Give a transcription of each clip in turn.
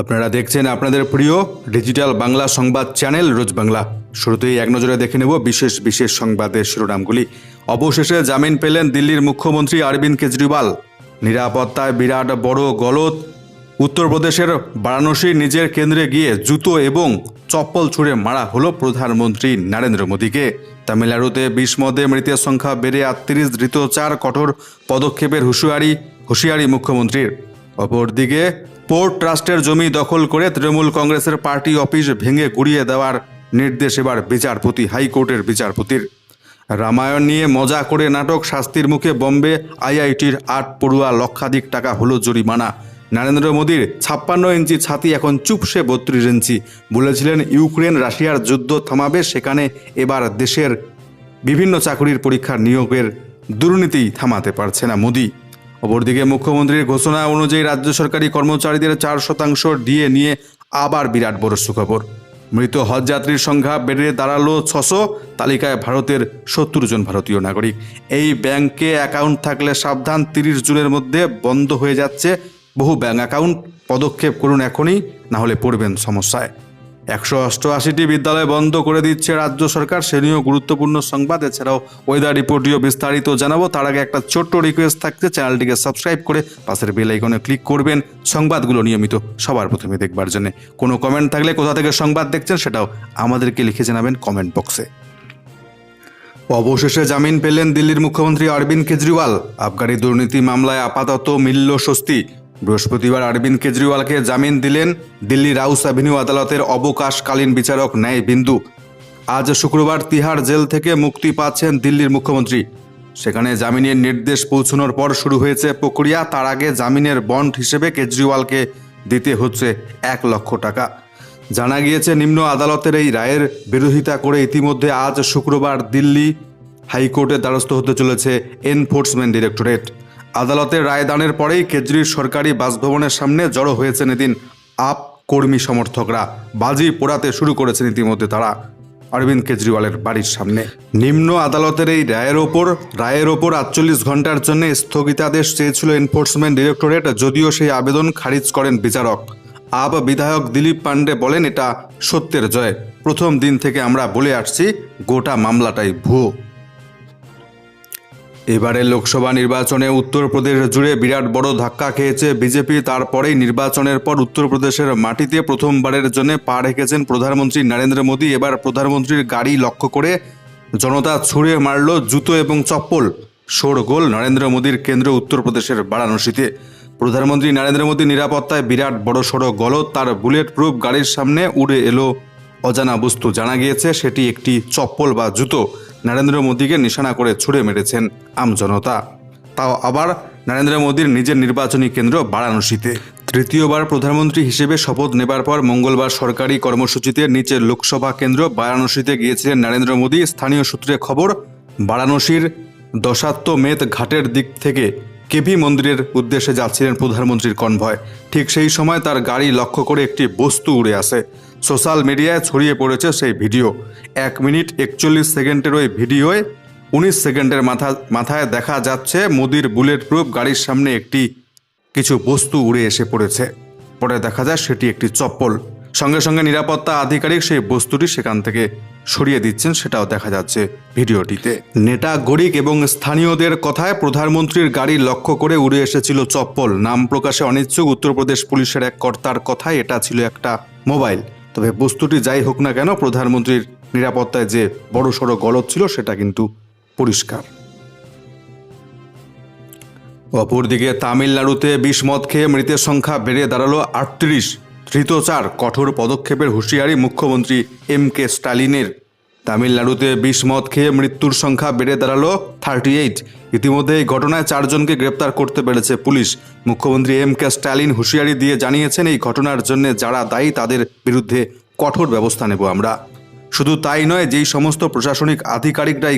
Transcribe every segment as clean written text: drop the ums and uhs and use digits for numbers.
আপনারা দেখছেন আপনাদের প্রিয় ডিজিটাল বাংলা সংবাদ চ্যানেল রোজ বাংলা। শুরুতেই এক নজরে দেখে নেব বিশেষ বিশেষ সংবাদের শিরোনামগুলি। অবশেষে জামিন পেলেন দিল্লির মুখ্যমন্ত্রী অরবিন্দ কেজরিওয়াল। নিরাপত্তায় বিরাট বড় গলদ। উত্তরপ্রদেশের বারাণসী নিজের কেন্দ্রে গিয়ে জুতো এবং চপ্পল ছুঁড়ে মারা হলো প্রধানমন্ত্রী নরেন্দ্র মোদীকে। তামিলনাড়ুতে 20 মধ্যে মৃতের সংখ্যা বেড়ে 38, ধৃত 4, কঠোর পদক্ষেপের হুঁশিয়ারি মুখ্যমন্ত্রীর। অপরদিকে পোর্ট ট্রাস্টের জমি দখল করে তৃণমূল কংগ্রেসের পার্টি অফিস ভেঙে গুড়িয়ে দেওয়ার নির্দেশ এবার হাইকোর্টের বিচারপতির। রামায়ণ নিয়ে মজা করে নাটক, শাস্তির মুখে বম্বে আইআইটির 8 পড়ুয়া, লক্ষাধিক টাকা হলো জরিমানা। নরেন্দ্র মোদীর 56 ইঞ্চি ছাতি এখন চুপসে 32 ইঞ্চি। বলেছিলেন ইউক্রেন রাশিয়ার যুদ্ধ থামাবে, সেখানে এবার দেশের বিভিন্ন চাকরির পরীক্ষার নিয়োগের দুর্নীতি থামাতে পারছে না মোদী। অপরদিকে মুখ্যমন্ত্রীর ঘোষণা অনুযায়ী রাজ্য সরকারি কর্মচারীদের 4% ডিএ নিয়ে আবার বিরাট বড় সুখবর। মৃত হজযাত্রীর সংখ্যা বেড়ে দাঁড়ালো 600। তালিকায় ভারতের 70 জন ভারতীয় নাগরিক। এই ব্যাংকে অ্যাকাউন্ট থাকলে সাবধান, 30 জুনের মধ্যে বন্ধ হয়ে যাচ্ছে বহু ব্যাংক অ্যাকাউন্ট। পদক্ষেপ করুন এখনই, না হলে পড়বেন সমস্যায়। 188টি বিদ্যালয় বন্ধ করে দিচ্ছে রাজ্য সরকার, সে নিয়েও গুরুত্বপূর্ণ সংবাদ। এছাড়াও ওয়েদার রিপোর্টটিও বিস্তারিত জানাবো। তার আগে একটা ছোট্ট রিকোয়েস্ট থাকছে, চ্যানেলটিকে সাবস্ক্রাইব করে পাশের বেল আইকনে ক্লিক করবেন সংবাদগুলো নিয়মিত সবার প্রথমে দেখবার জন্য। কোনো কমেন্ট থাকলে কোথা থেকে সংবাদ দেখছেন সেটাও আমাদেরকে লিখে জানাবেন কমেন্ট বক্সে। অবশেষে জামিন পেলেন দিল্লির মুখ্যমন্ত্রী অরবিন্দ কেজরিওয়াল। আবগারি দুর্নীতি মামলায় আপাতত মিলল স্বস্তি। বৃহস্পতিবার অরবিন্দ কেজরিওয়ালকে জামিন দিলেন দিল্লি রাউস অ্যাভিনিউ আদালতের অবকাশকালীন বিচারক ন্যায় বিন্দু। আজ শুক্রবার তিহার জেল থেকে মুক্তি পাচ্ছেন দিল্লির মুখ্যমন্ত্রী। সেখানে জামিনের নির্দেশ পৌঁছানোর পর শুরু হয়েছে প্রক্রিয়া। তার আগে জামিনের বন্ড হিসেবে কেজরিওয়ালকে দিতে হচ্ছে 1 লক্ষ টাকা। জানা গিয়েছে, নিম্ন আদালতের এই রায়ের বিরোধিতা করে ইতিমধ্যে আজ শুক্রবার দিল্লি হাইকোর্টের দ্বারস্থ হতে চলেছে এনফোর্সমেন্ট ডিরেক্টরেট। আদালতের রায়দানের পরেই কেজরির সরকারি বাসভবনের সামনে জড়ো হয়েছেন এদিন আপ কর্মী সমর্থকরা। বাজি পোড়াতে শুরু করেছেন ইতিমধ্যে তারা অরবিন্দ কেজরিওয়ালের বাড়ির সামনে। নিম্ন আদালতের এই রায়ের ওপর 48 ঘন্টার জন্য স্থগিতাদেশ চেয়েছিল এনফোর্সমেন্ট ডিরেক্টরেট, যদিও সেই আবেদন খারিজ করেন বিচারক। আপ বিধায়ক দিলীপ পান্ডে বলেন, এটা সত্যের জয়। প্রথম দিন থেকে আমরা বলে আসছি গোটা মামলাটাই ভুয়ো। এবারে লোকসভা নির্বাচনে উত্তরপ্রদেশ জুড়ে বিরাট বড় ধাক্কা খেয়েছে বিজেপি। তারপরেই নির্বাচনের পর উত্তরপ্রদেশের মাটিতে প্রথমবারের জন্য পা রেখেছেন প্রধানমন্ত্রী নরেন্দ্র মোদী। এবার প্রধানমন্ত্রীর গাড়ি লক্ষ্য করে জনতা ছুঁড়ে মারল জুতো এবং চপ্পল। শোরগোল নরেন্দ্র মোদীর কেন্দ্র উত্তরপ্রদেশের বারাণসীতে। প্রধানমন্ত্রী নরেন্দ্র মোদী নিরাপত্তায় বিরাট বড়সড় গলদ। তার বুলেট প্রুফ গাড়ির সামনে উড়ে এলো অজানা বস্তু। জানা গিয়েছে সেটি একটি চপ্পল বা জুতো। নরেন্দ্র মোদীকে নিশানা করে ছুড়ে মেরেছেন আমজনতা, তাও আবার নরেন্দ্র মোদীর নিজের নির্বাচনী কেন্দ্র বারাণসীতে। তৃতীয়বার প্রধানমন্ত্রী হিসেবে শপথ নেবার পর মঙ্গলবার সরকারি কর্মসূচিতে নিচের লোকসভা কেন্দ্র বারাণসীতে গিয়েছিলেন নরেন্দ্র মোদী। স্থানীয় সূত্রে খবর, বারাণসীর দশাত্বমেধ ঘাটের দিক থেকে কেপি মন্দিরের উদ্দেশ্যে যাচ্ছিলেন প্রধানমন্ত্রীর কনভয়। ঠিক সেই সময় তার গাড়ি লক্ষ্য করে একটি বস্তু উড়ে আসে। সোশ্যাল মিডিয়ায় ছড়িয়ে পড়েছে সেই ভিডিও। 1 মিনিট 41 সেকেন্ডের ওই ভিডিওয় 19 সেকেন্ডের মাথায় দেখা যাচ্ছে মোদির বুলেট প্রুফ গাড়ির সামনে কিছু বস্তু উড়ে এসে পড়েছে। পরে দেখা যায় সেটি একটি চপ্পল। সঙ্গে সঙ্গে নিরাপত্তা আধিকারিক সেই বস্তুটি সেখান থেকে সরিয়ে দিচ্ছেন, সেটাও দেখা যাচ্ছে ভিডিওটিতে। নেটা গরিক এবং স্থানীয়দের কথায় প্রধানমন্ত্রীর গাড়ি লক্ষ্য করে উড়ে এসেছিল চপ্পল। নাম প্রকাশে অনিচ্ছুক উত্তরপ্রদেশ পুলিশের এক কর্তার কথায় এটা ছিল একটা মোবাইল। তবে বস্তুটি যাই হোক না কেন, প্রধানমন্ত্রীর নিরাপত্তায় যে বড়সড় গলদ ছিল সেটা কিন্তু পরিষ্কার। অপরদিকে তামিলনাড়ুতে 20 মদ খেয়ে মৃতের সংখ্যা বেড়ে দাঁড়ালো 38, ধৃত 4, কঠোর পদক্ষেপের হুঁশিয়ারি মুখ্যমন্ত্রী MK স্টালিনের। তামিলনাড়ুতে 20 মদ খেয়ে মৃত্যুর সংখ্যা বেড়ে দাঁড়ালো 38। ইতিমধ্যে এই ঘটনায় 4 জনকে গ্রেপ্তার করতে পেরেছে পুলিশ। মুখ্যমন্ত্রী MK স্টালিন হুঁশিয়ারি দিয়ে জানিয়েছেন, এই ঘটনার জন্য যারা দায়ী তাদের বিরুদ্ধে কঠোর ব্যবস্থা নেব আমরা। শুধু তাই নয়, যেই সমস্ত প্রশাসনিক আধিকারিকরা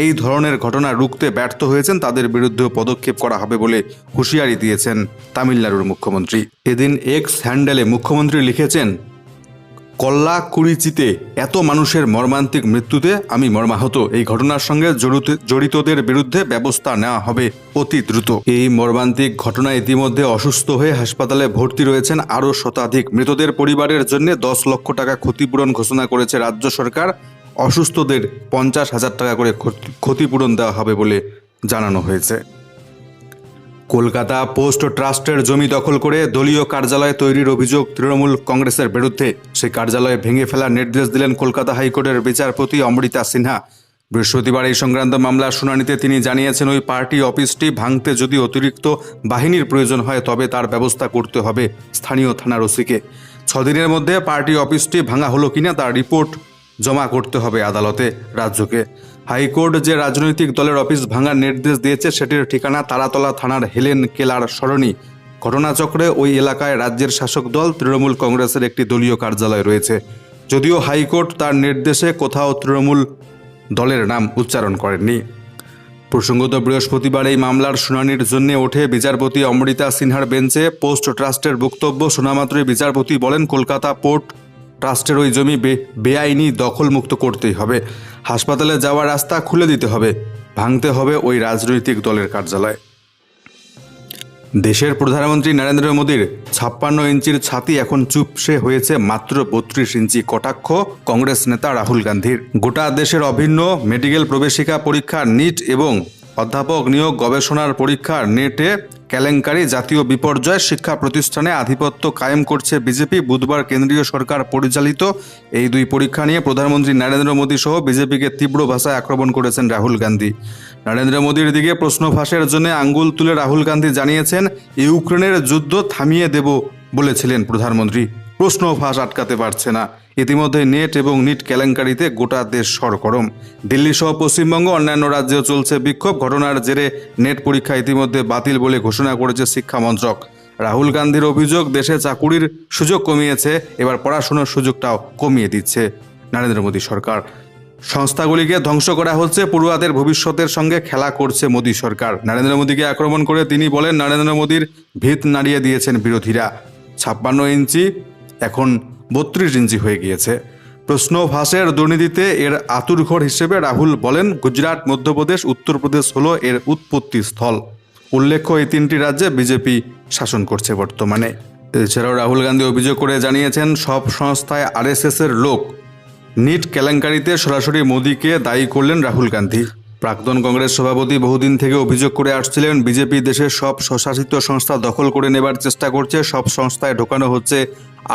এই ধরনের ঘটনা রুখতে ব্যর্থ হয়েছেন তাদের বিরুদ্ধেও পদক্ষেপ করা হবে বলে হুঁশিয়ারি দিয়েছেন তামিলনাড়ুর মুখ্যমন্ত্রী। এদিন এক্স হ্যান্ডেলে মুখ্যমন্ত্রী লিখেছেন, কল্লাকুরিচিতে এত মানুষের মর্মান্তিক মৃত্যুতে আমি মর্মাহত। এই ঘটনার সঙ্গে জড়িতদের বিরুদ্ধে ব্যবস্থা নেওয়া হবে অতি দ্রুত। এই মর্মান্তিক ঘটনায় ইতিমধ্যে অসুস্থ হয়ে হাসপাতালে ভর্তি রয়েছেন আরও শতাধিক। মৃতদের পরিবারের জন্য 10 লক্ষ টাকা ক্ষতিপূরণ ঘোষণা করেছে রাজ্য সরকার। অসুস্থদের 50,000 টাকা করে ক্ষতিপূরণ দেওয়া হবে বলে জানানো হয়েছে। কলকাতা পোস্ট ট্রাস্টের জমি দখল করে দলীয় কার্যালয় তৈরির অভিযোগ তৃণমূল কংগ্রেসের বিরুদ্ধে। সেই কার্যালয় ভেঙে ফেলার নির্দেশ দিলেন কলকাতা হাইকোর্টের বিচারপতি অমৃতা সিনহা। বৃহস্পতিবার এই সংক্রান্ত মামলার শুনানিতে তিনি জানিয়েছেন, ওই পার্টি অফিসটি ভাঙতে যদি অতিরিক্ত বাহিনীর প্রয়োজন হয় তবে তার ব্যবস্থা করতে হবে স্থানীয় থানার ওসিকে। 6 দিনের মধ্যে পার্টি অফিসটি ভাঙা হলো কিনা তার রিপোর্ট জমা করতে হবে আদালতে রাজ্যকে। হাইকোর্ট যে রাজনৈতিক দলের অফিস ভাঙার নির্দেশ দিয়েছে সেটির ঠিকানা তারাতলা থানার হেলেন কেলার সরণি। ঘটনাচক্রে ওই এলাকায় রাজ্যের শাসক দল তৃণমূল কংগ্রেসের একটি দলীয় কার্যালয় রয়েছে। যদিও হাইকোর্ট তার নির্দেশে কোথাও তৃণমূল দলের নাম উচ্চারণ করেননি। প্রসঙ্গত বৃহস্পতিবার এই মামলার শুনানির জন্য ওঠে বিচারপতি অমৃতা সিনহার বেঞ্চে। পোস্ট ট্রাস্টের বক্তব্য শোনামাত্রই বিচারপতি বলেন, কলকাতা পোর্ট ট্রাস্টের ওই জমি বেআইনি দখলমুক্ত করতেই হবে। হাসপাতালে যাওয়ার রাস্তা খুলে দিতে হবে, ভাঙতে হবে ওই রাজনৈতিক দলের কার্যালয়। দেশের প্রধানমন্ত্রী নরেন্দ্র মোদীর 56 ইঞ্চির ছাতি এখন চুপসে হয়েছে মাত্র 32 ইঞ্চি, কটাক্ষ কংগ্রেস নেতা রাহুল গান্ধীর। গোটা দেশের অভিন্ন মেডিকেল প্রবেশিকা পরীক্ষা নিট এবং অধ্যাপক নিয়োগ গবেষণার পরীক্ষা নেটে কেলেঙ্কারি, জাতীয় বিপর্যয়, শিক্ষা প্রতিষ্ঠানে আধিপত্য কায়েম করছে বিজেপি। বুধবার কেন্দ্রীয় সরকার পরিচালিত এই 2 পরীক্ষা নিয়ে প্রধানমন্ত্রী নরেন্দ্র মোদী সহ বিজেপিকে তীব্র ভাষায় আক্রমণ করেছেন রাহুল গান্ধী। নরেন্দ্র মোদীর দিকে প্রশ্ন ফাঁসের জন্য আঙ্গুল তুলে রাহুল গান্ধী জানিয়েছেন, ইউক্রেনের যুদ্ধ থামিয়ে দেব বলেছিলেন প্রধানমন্ত্রী। প্রশ্ন ফাঁস আটকাতে পারছে না। ইতিমধ্যে নেট এবং নিট কেলেঙ্কারিতে গোটা দেশ সরগরম। দিল্লি সহ পশ্চিমবঙ্গ অন্যান্য রাজ্যেও চলছে বিক্ষোভ। ঘটনার জেরে নেট পরীক্ষা ইতিমধ্যে বাতিল বলে ঘোষণা করেছে শিক্ষা মন্ত্রক। রাহুল গান্ধীর অভিযোগ, দেশে চাকুরির সুযোগ কমিয়েছে, এবার পড়াশোনার সুযোগটাও কমিয়ে দিচ্ছে নরেন্দ্র মোদী সরকার। সংস্থাগুলিকে ধ্বংস করা হচ্ছে, পড়ুয়াদের ভবিষ্যতের সঙ্গে খেলা করছে মোদী সরকার। নরেন্দ্র মোদীকে আক্রমণ করে তিনি বলেন, নরেন্দ্র মোদীর ভিত নাড়িয়ে দিয়েছেন বিরোধীরা। 56 ইঞ্চি এখন 32 ইঞ্চি হয়ে গিয়েছে। প্রশ্ন ফাঁসের দুর্নীতিতে এর আতুরঘর হিসেবে রাহুল বলেন, গুজরাট, মধ্যপ্রদেশ, উত্তরপ্রদেশ হলো এর উৎপত্তি স্থল। উল্লেখ্য, এই 3টি রাজ্যে বিজেপি শাসন করছে বর্তমানে। এছাড়াও রাহুল গান্ধী অভিযোগ করে জানিয়েছেন, সব সংস্থায় RSS-এর লোক। নিট কেলেঙ্কারিতে সরাসরি মোদীকে দায়ী করলেন রাহুল গান্ধী। প্রাক্তন কংগ্রেস সভাপতি বহুদিন থেকে অভিযোগ করে আসছিলেন, বিজেপি দেশের সব স্বশাসিত সংস্থা দখল করে নেবার চেষ্টা করছে, সব সংস্থায় ঢোকানো হচ্ছে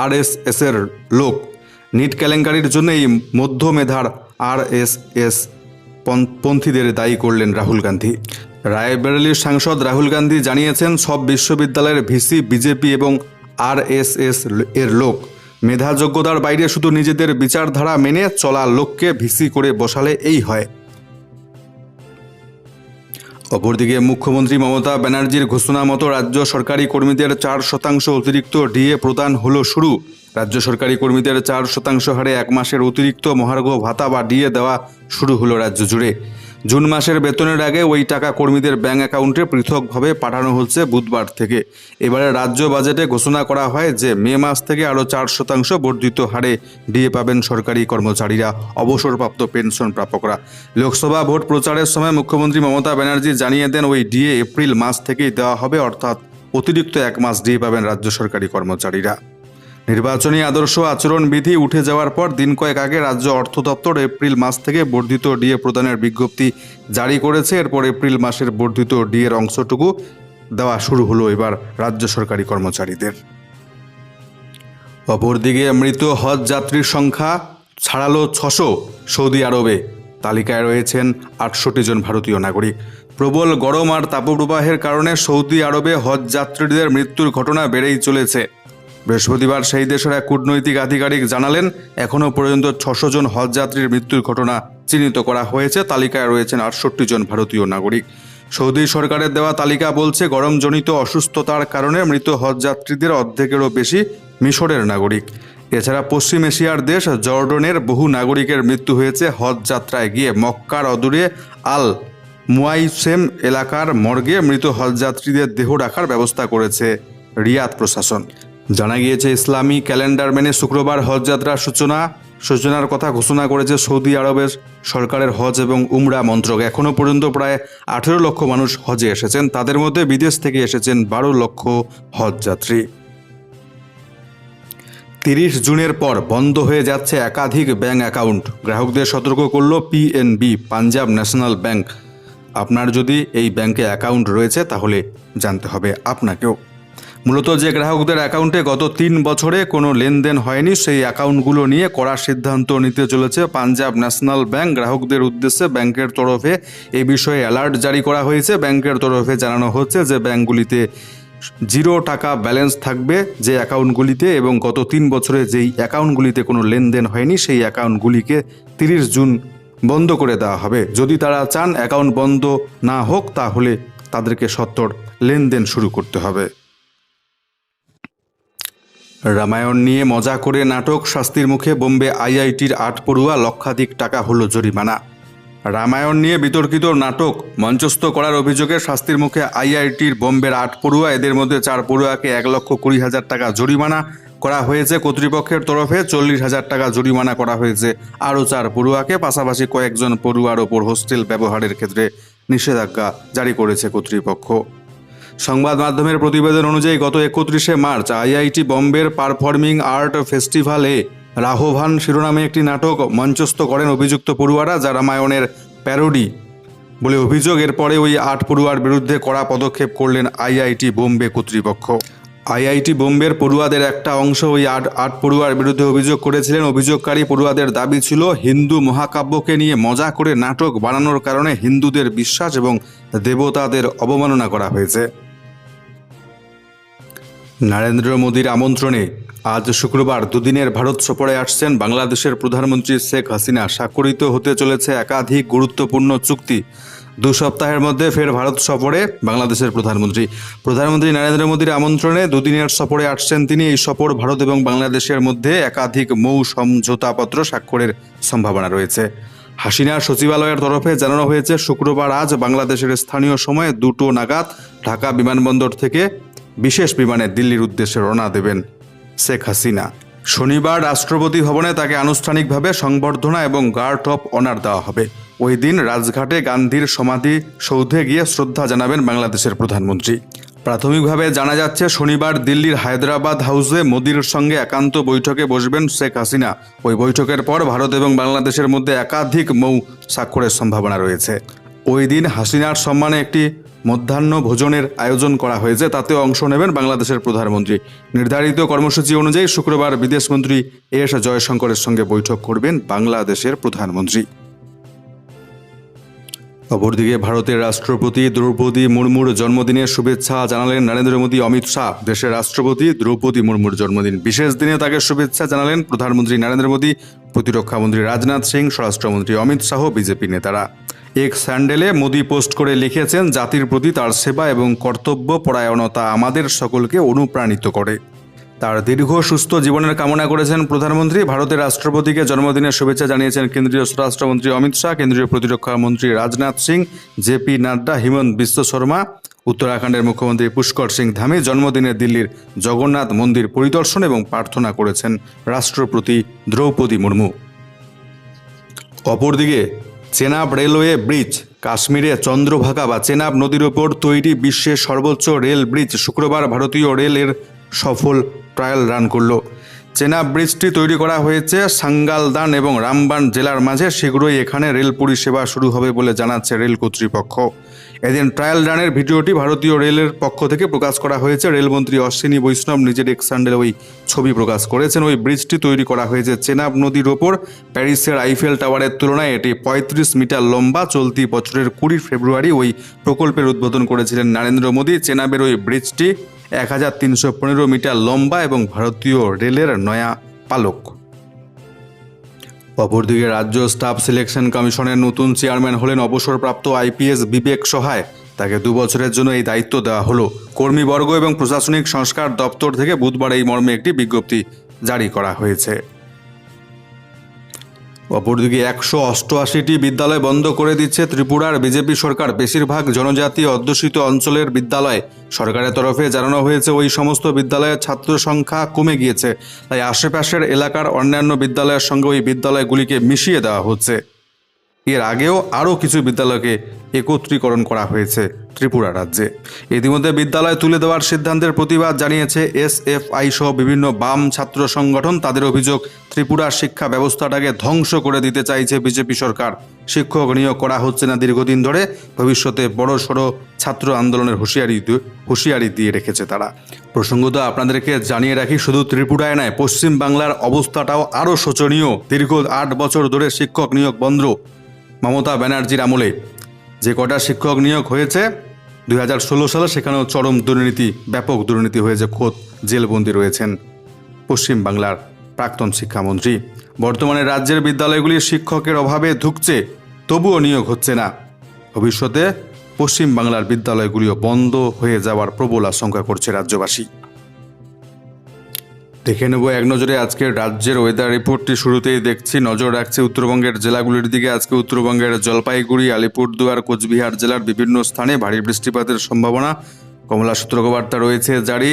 RSS-এর লোক। নিট কেলেঙ্কারির জন্য এই মধ্যমেধার RSS পন্থীদের দায়ী করলেন রাহুল গান্ধী। রায়বেরেলির সাংসদ রাহুল গান্ধী জানিয়েছেন, সব বিশ্ববিদ্যালয়ের ভিসি বিজেপি এবং RSS এর লোক। মেধা যোগ্যতার বাইরে শুধু নিজেদের বিচারধারা মেনে চলা লোককে ভিসি করে বসালে এই হয়। অপরদিকে মুখ্যমন্ত্রী মমতা ব্যানার্জির ঘোষণা মতো রাজ্য সরকারি কর্মীদের 4% অতিরিক্ত ডিএ প্রদান হলো শুরু। রাজ্য সরকারি কর্মীদের 4% হারে 1 মাসের অতিরিক্ত মহার্ঘ ভাতা বা ডিএ দেওয়া শুরু হলো রাজ্য জুড়ে। জুন মাসের বেতনের আগে ওই টাকা কর্মীদের ব্যাংক অ্যাকাউন্টে পৃথকভাবে পাঠানো হচ্ছে বুধবার থেকে। এবারে রাজ্য বাজেটে ঘোষণা করা হয় যে মে মাস থেকে আরও 4% বর্ধিত হারে ডিএ পাবেন সরকারি কর্মচারীরা, অবসরপ্রাপ্ত পেনশন প্রাপকরা। লোকসভা ভোট প্রচারের সময় মুখ্যমন্ত্রী মমতা ব্যানার্জি জানিয়ে দেন, ওই ডিএ এপ্রিল মাস থেকেই দেওয়া হবে, অর্থাৎ অতিরিক্ত 1 মাস ডিএ পাবেন রাজ্য সরকারি কর্মচারীরা। নির্বাচনী আদর্শ আচরণবিধি উঠে যাওয়ার পর দিন কয়েক আগে রাজ্য অর্থ দপ্তর এপ্রিল মাস থেকে বর্ধিত ডিএ প্রদানের বিজ্ঞপ্তি জারি করেছে। এরপর এপ্রিল মাসের বর্ধিত ডিএর অংশটুকু দেওয়া শুরু হলো এবার রাজ্য সরকারি কর্মচারীদের। অপরদিকে মৃত হজ যাত্রীর সংখ্যা ছাড়ালো 600 সৌদি আরবে। তালিকায় রয়েছেন 68 জন ভারতীয় নাগরিক। প্রবল গরম আর তাপপ্রবাহের কারণে সৌদি আরবে হজ যাত্রীদের মৃত্যুর ঘটনা বেড়েই চলেছে। বৃহস্পতিবার সেই দেশের এক কূটনৈতিক আধিকারিক জানালেন, এখনও পর্যন্ত 600 জন হজযাত্রীর মৃত্যুর ঘটনা চিহ্নিত করা হয়েছে। তালিকায় রয়েছেন 68 জন ভারতীয় নাগরিক। সৌদি সরকারের দেওয়া তালিকা বলছে, গরমজনিত অসুস্থতার কারণে মৃত হজযাত্রীদের অর্ধেকেরও বেশি মিশরের নাগরিক। এছাড়া পশ্চিম এশিয়ার দেশ জর্ডনের বহু নাগরিকের মৃত্যু হয়েছে হজ যাত্রায় গিয়ে। মক্কার অদূরে আল মুয়াইসেম এলাকার মর্গে মৃত হজযাত্রীদের দেহ রাখার ব্যবস্থা করেছে রিয়াদ প্রশাসন। জানা গিয়েছে, ইসলামী ক্যালেন্ডার মেনে শুক্রবার হজ যাত্রার সূচনার কথা ঘোষণা করেছে সৌদি আরবের সরকারের হজ এবং উমরা মন্ত্রক। এখনও পর্যন্ত প্রায় 18 লক্ষ মানুষ হজে এসেছেন, তাদের মধ্যে বিদেশ থেকে এসেছেন 12 লক্ষ হজ যাত্রী। 30 জুনের পর বন্ধ হয়ে যাচ্ছে একাধিক ব্যাংক অ্যাকাউন্ট, গ্রাহকদের সতর্ক করল পিএনবি, পাঞ্জাব ন্যাশনাল ব্যাংক। আপনার যদি এই ব্যাংকে অ্যাকাউন্ট রয়েছে তাহলে জানতে হবে আপনাকেও। মূলত যে গ্রাহকদের অ্যাকাউন্টে গত 3 বছরে কোনো লেনদেন হয়নি, সেই অ্যাকাউন্টগুলো নিয়ে কড়া সিদ্ধান্ত নিতে চলেছে পাঞ্জাব ন্যাশনাল ব্যাংক। গ্রাহকদের উদ্দেশ্যে ব্যাংকের তরফে এ বিষয়ে অ্যালার্ট জারি করা হয়েছে। ব্যাংকের তরফে জানানো হচ্ছে যে ব্যাংকগুলিতে 0 টাকা ব্যালেন্স থাকবে যে অ্যাকাউন্টগুলিতে, এবং গত 3 বছরে যেই অ্যাকাউন্টগুলিতে কোনো লেনদেন হয়নি সেই অ্যাকাউন্টগুলিকে 30 জুন বন্ধ করে দেওয়া হবে। যদি তারা চান অ্যাকাউন্ট বন্ধ না হোক তাহলে তাদেরকে সত্বর লেনদেন শুরু করতে হবে। রামায়ণ নিয়ে মজা করে নাটক, শাস্তির মুখে বোম্বে আইআইটির 8 পড়ুয়া, লক্ষাধিক টাকা হলো জরিমানা। রামায়ণ নিয়ে বিতর্কিত নাটক মঞ্চস্থ করার অভিযোগে শাস্তির মুখে আইআইটির বোম্বের 8 পড়ুয়া, এদের মধ্যে 4 পড়ুয়াকে 1,20,000 টাকা জরিমানা করা হয়েছে কর্তৃপক্ষের তরফে। 40,000 টাকা জরিমানা করা হয়েছে আরও 4 পড়ুয়াকে। পাশাপাশি কয়েকজন পড়ুয়ার ওপর হোস্টেল ব্যবহারের ক্ষেত্রে নিষেধাজ্ঞা জারি করেছে কর্তৃপক্ষ। সংবাদ মাধ্যমের প্রতিবেদন অনুযায়ী গত 31শে মার্চ আইআইটি বোম্বের পারফর্মিং আর্ট ফেস্টিভ্যালে রাঘভান শিরোনামে একটি নাটক মঞ্চস্থ করেন অভিযুক্ত পড়ুয়ারা, যা রামায়ণের প্যারোডি বলে অভিযোগ। এরপরে ওই 8 পড়ুয়ার বিরুদ্ধে কড়া পদক্ষেপ করলেন আইআইটি বোম্বে কর্তৃপক্ষ। আইআইটি বোম্বের পড়ুয়াদের একটা অংশ ওই 8 পড়ুয়ার বিরুদ্ধে অভিযোগ করেছিলেন। অভিযোগকারী পড়ুয়াদের দাবি ছিল হিন্দু মহাকাব্যকে নিয়ে মজা করে নাটক বানানোর কারণে হিন্দুদের বিশ্বাস এবং দেবতাদের অবমাননা করা হয়েছে। নরেন্দ্র মোদীর আমন্ত্রণে আজ শুক্রবার দুদিনের ভারত সফরে আসছেন বাংলাদেশের প্রধানমন্ত্রী শেখ হাসিনা। স্বাক্ষরিত হতে চলেছে একাধিক গুরুত্বপূর্ণ চুক্তি। 2 সপ্তাহের মধ্যে ফের ভারত সফরে বাংলাদেশের প্রধানমন্ত্রী নরেন্দ্র মোদীর আমন্ত্রণে দুদিনের সফরে আসছেন তিনি। এই সফর ভারত এবং বাংলাদেশের মধ্যে একাধিক মৌ সমঝোতাপত্র স্বাক্ষরের সম্ভাবনা রয়েছে। হাসিনার সচিবালয়ের তরফে জানানো হয়েছে, শুক্রবার আজ বাংলাদেশের স্থানীয় সময় 2টো নাগাদ ঢাকা বিমানবন্দর থেকে বিশেষ বিমানে দিল্লির উদ্দেশ্যে রওনা দেবেন শেখ হাসিনা। শনিবার রাষ্ট্রপতি ভবনে তাকে আনুষ্ঠানিকভাবে সংবর্ধনা এবং গার্ড অফ অনার দেওয়া হবে। ওই দিন রাজঘাটে গান্ধীর সমাধি সৌধে গিয়ে শ্রদ্ধা জানাবেন বাংলাদেশের প্রধানমন্ত্রী। প্রাথমিকভাবে জানা যাচ্ছে, শনিবার দিল্লির হায়দ্রাবাদ হাউসে মোদির সঙ্গে একান্ত বৈঠকে বসবেন শেখ হাসিনা। ওই বৈঠকের পর ভারত এবং বাংলাদেশের মধ্যে একাধিক মৌ স্বাক্ষরের সম্ভাবনা রয়েছে। ওই দিন হাসিনার সম্মানে একটি মধ্যাহ্ন ভোজনের আয়োজন করা হয়েছে, তাতেও অংশ নেবেন বাংলাদেশের প্রধানমন্ত্রী। নির্ধারিত কর্মসূচি অনুযায়ী শুক্রবার বিদেশমন্ত্রী এস জয়শঙ্করের সঙ্গে বৈঠক করবেন বাংলাদেশের প্রধানমন্ত্রী। অপরদিকে ভারতের রাষ্ট্রপতি দ্রৌপদী মুর্মুর জন্মদিনের শুভেচ্ছা জানালেন নরেন্দ্র মোদী, অমিত শাহ। দেশের রাষ্ট্রপতি দ্রৌপদী মুর্মুর জন্মদিন, বিশেষ দিনে তাকে শুভেচ্ছা জানালেন প্রধানমন্ত্রী নরেন্দ্র মোদী, প্রতিরক্ষামন্ত্রী রাজনাথ সিং, স্বরাষ্ট্রমন্ত্রী অমিত শাহ, বিজেপি নেতারা। এক্স হ্যান্ডেলে মোদী পোস্ট করে লিখেছেন, জাতির প্রতি তার সেবা এবং কর্তব্য পরায়ণতা আমাদের সকলকে অনুপ্রাণিত করে। তার দীর্ঘ সুস্থ জীবনের কামনা করেছেন প্রধানমন্ত্রী। ভারতের রাষ্ট্রপতিকে জন্মদিনের শুভেচ্ছা জানিয়েছেন কেন্দ্রীয় স্বরাষ্ট্রমন্ত্রী অমিত শাহ, কেন্দ্রীয় প্রতিরক্ষা মন্ত্রী রাজনাথ সিং, জেপি নাড্ডা, হিমন্ত বিশ্ব শর্মা, উত্তরাখণ্ডের মুখ্যমন্ত্রী পুষ্কর সিং ধামি। জন্মদিনে দিল্লির জগন্নাথ মন্দির পরিদর্শন এবং প্রার্থনা করেছেন রাষ্ট্রপতি দ্রৌপদী মুর্মু। অপরদিকে চেনাব রেলওয়ে ব্রিজ, কাশ্মীরে চন্দ্রভাগা বা চেনাব নদীর ওপর তৈরি বিশ্বের সর্বোচ্চ রেল ব্রিজ শুক্রবার ভারতীয় রেলের সফল ট্রায়াল রান করল। চেনাব ব্রিজটি তৈরি করা হয়েছে সাঙ্গালদান এবং রামবান জেলার মাঝে। শীঘ্রই এখানে রেল পরিষেবা শুরু হবে বলে জানাচ্ছে রেল কর্তৃপক্ষ। এদিন ট্রায়াল রানের ভিডিওটি ভারতীয় রেলের পক্ষ থেকে প্রকাশ করা হয়েছে। রেলমন্ত্রী অশ্বিনী বৈষ্ণব নিজের এক্স হ্যান্ডেলে ওই ছবি প্রকাশ করেছেন। ওই ব্রিজটি তৈরি করা হয়েছে চেনাব নদীর ওপর। প্যারিসের আইফেল টাওয়ারের তুলনায় এটি 35 মিটার লম্বা। চলতি বছরের 20 ফেব্রুয়ারি ওই প্রকল্পের উদ্বোধন করেছিলেন নরেন্দ্র মোদী। চেনাবের ওই ব্রিজটি 1315 মিটার লম্বা এবং ভারতীয় রেলের নয়া পালক। অপরদিকে রাজ্য স্টাফ সিলেকশন কমিশনের নতুন চেয়ারম্যান হলেন অবসরপ্রাপ্ত আইপিএস বিবেক সহায়। তাকে 2 বছরের জন্য এই দায়িত্ব দেওয়া হলো। কর্মীবর্গ এবং প্রশাসনিক সংস্কার দপ্তর থেকে বুধবার এই মর্মে একটি বিজ্ঞপ্তি জারি করা হয়েছে। অপরদিকে 188টি বিদ্যালয় বন্ধ করে দিচ্ছে ত্রিপুরার বিজেপি সরকার। বেশিরভাগ জনজাতি অধ্যুষিত অঞ্চলের বিদ্যালয় সরকারের তরফে জানানো হয়েছে ওই সমস্ত বিদ্যালয়ের ছাত্র সংখ্যা কমে গিয়েছে, তাই আশেপাশের এলাকার অন্যান্য বিদ্যালয়ের সঙ্গে ওই বিদ্যালয়গুলিকে মিশিয়ে দেওয়া হচ্ছে। এর আগেও আরও কিছু বিদ্যালয়কে একত্রীকরণ করা হয়েছে ত্রিপুরা রাজ্যে। ইতিমধ্যে বিদ্যালয় তুলে দেওয়ার সিদ্ধান্তের প্রতিবাদ জানিয়েছে এসএফআই সহ বিভিন্ন বাম ছাত্র সংগঠন। তাদের অভিযোগ, ত্রিপুরার শিক্ষা ব্যবস্থাটাকে ধ্বংস করে দিতে চাইছে বিজেপি সরকার। শিক্ষক নিয়োগ করা হচ্ছে না দীর্ঘদিন ধরে, ভবিষ্যতে বড় সড়ো ছাত্র আন্দোলনের হুঁশিয়ারি দিয়ে রেখেছে তারা। প্রসঙ্গত আপনাদেরকে জানিয়ে রাখি, শুধু ত্রিপুরায় নয়, পশ্চিম বাংলার অবস্থাটাও আরও শোচনীয়। দীর্ঘ 8 বছর ধরে শিক্ষক নিয়োগ বন্ধ। মমতা ব্যানার্জির আমলে যে কটা শিক্ষক নিয়োগ হয়েছে 2016 সালে, সেখানেও চরম দুর্নীতি, ব্যাপক দুর্নীতি হয়েছে। খোদ জেলবন্দি রয়েছেন পশ্চিম বাংলার প্রাক্তন শিক্ষামন্ত্রী। বর্তমানে রাজ্যের বিদ্যালয়গুলি শিক্ষকের অভাবে ধুঁকছে, তবুও নিয়োগ হচ্ছে না। ভবিষ্যতে পশ্চিম বাংলার বিদ্যালয়গুলিও বন্ধ হয়ে যাওয়ার প্রবল আশঙ্কা করছে রাজ্যবাসী। দেখে নেব এক নজরে আজকের রাজ্যের ওয়েদার রিপোর্টটি। শুরুতেই দেখছি, নজর রাখছে উত্তরবঙ্গের জেলাগুলির দিকে। আজকে উত্তরবঙ্গের জলপাইগুড়ি, আলিপুরদুয়ার, কোচবিহার জেলার বিভিন্ন স্থানে ভারী বৃষ্টিপাতের সম্ভাবনা। কমলা সতর্কবার্তা রয়েছে জারি।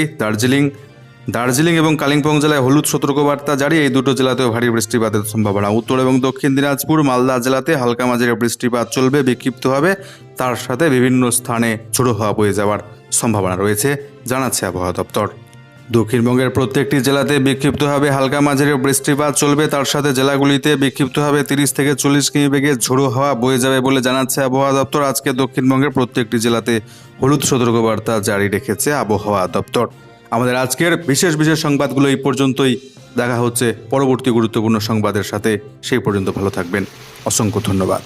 দার্জিলিং এবং কালিম্পং জেলায় হলুদ সতর্কবার্তা জারি। এই দুটো জেলাতেও ভারী বৃষ্টিপাতের সম্ভাবনা। উত্তর এবং দক্ষিণ দিনাজপুর, মালদা জেলাতে হালকা মাঝারি বৃষ্টিপাত চলবে, বিক্ষিপ্ত হবে। তার সাথে বিভিন্ন স্থানে ঝোড়ো হাওয়া বয়ে যাওয়ার সম্ভাবনা রয়েছে, জানাচ্ছে আবহাওয়া দপ্তর। দক্ষিণবঙ্গের প্রত্যেকটি জেলাতে বিক্ষিপ্তভাবে হালকা মাঝারি বৃষ্টিপাত চলবে। তার সাথে জেলাগুলিতে বিক্ষিপ্তভাবে 30 থেকে 40 কিমি বেগে ঝোড়ো হাওয়া বয়ে যাবে বলে জানাচ্ছে আবহাওয়া দপ্তর। আজকে দক্ষিণবঙ্গের প্রত্যেকটি জেলাতে হলুদ সতর্কবার্তা জারি রেখেছে আবহাওয়া দপ্তর। আমাদের আজকের বিশেষ সংবাদগুলো এই পর্যন্তই। দেখা হচ্ছে পরবর্তী গুরুত্বপূর্ণ সংবাদের সাথে। সেই পর্যন্ত ভালো থাকবেন। অসংখ্য ধন্যবাদ।